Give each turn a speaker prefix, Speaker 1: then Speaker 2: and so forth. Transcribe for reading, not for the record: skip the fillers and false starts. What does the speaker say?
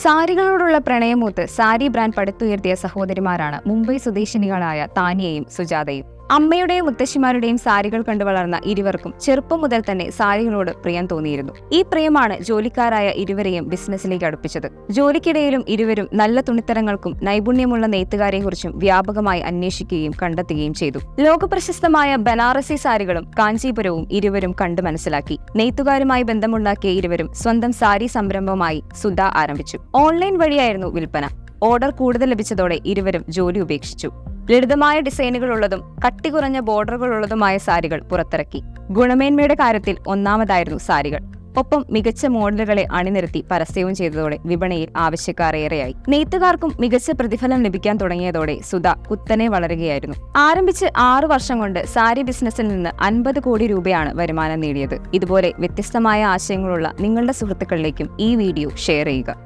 Speaker 1: സാരികളോടുള്ള പ്രണയമൂത്ത് sari brand പടുത്തുയർത്തിയ സഹോദരിമാരാണ് Mumbai സ്വദേശിനികളായ താനിയയും സുജാതയും. അമ്മയുടെയും മുത്തശ്ശിമാരുടെയും സാരികൾ കണ്ടു വളർന്ന ഇരുവർക്കും ചെറുപ്പം മുതൽ തന്നെ സാരികളോട് പ്രിയം തോന്നിയിരുന്നു. ഈ പ്രിയമാണ് ജോലിക്കാരായ ഇരുവരെയും ബിസിനസ്സിലേക്ക് അടുപ്പിച്ചത്. ജോലിക്കിടയിലും ഇരുവരും നല്ല തുണിത്തരങ്ങൾക്കും നൈപുണ്യമുള്ള നെയ്ത്തുകാരെക്കുറിച്ചും വ്യാപകമായി അന്വേഷിക്കുകയും കണ്ടെത്തുകയും ചെയ്തു. ലോകപ്രശസ്തമായ ബനാറസി സാരികളും കാഞ്ചീപുരവും ഇരുവരും കണ്ടു മനസ്സിലാക്കി. നെയ്ത്തുകാരുമായി ബന്ധമുണ്ടാക്കിയ ഇരുവരും സ്വന്തം സാരി സംരംഭമായി സുധ ആരംഭിച്ചു. ഓൺലൈൻ വഴിയായിരുന്നു വിൽപ്പന. ഓർഡർ കൂടുതൽ ലഭിച്ചതോടെ ഇരുവരും ജോലി ഉപേക്ഷിച്ചു. ലളിതമായ ഡിസൈനുകളുള്ളതും കട്ടി കുറഞ്ഞ ബോർഡറുകളുള്ളതുമായ സാരികൾ പുറത്തിറക്കി. ഗുണമേന്മയുടെ കാര്യത്തിൽ ഒന്നാമതായിരുന്നു സാരികൾ. ഒപ്പം മികച്ച മോഡലുകളെ അണിനിരത്തി പരസ്യവും ചെയ്തതോടെ വിപണിയിൽ ആവശ്യക്കാർ ഏറെയായി. നെയ്ത്തുകാർക്കും മികച്ച പ്രതിഫലം ലഭിക്കാൻ തുടങ്ങിയതോടെ സുധ കുത്തനെ വളരുകയായിരുന്നു. ആരംഭിച്ച് 6 വർഷം കൊണ്ട് സാരി ബിസിനസ്സിൽ നിന്ന് 50 കോടി രൂപയാണ് വരുമാനം നേടിയത്. ഇതുപോലെ വ്യത്യസ്തമായ ആശയങ്ങളുള്ള നിങ്ങളുടെ സുഹൃത്തുക്കളിലേക്കും ഈ വീഡിയോ ഷെയർ ചെയ്യുക.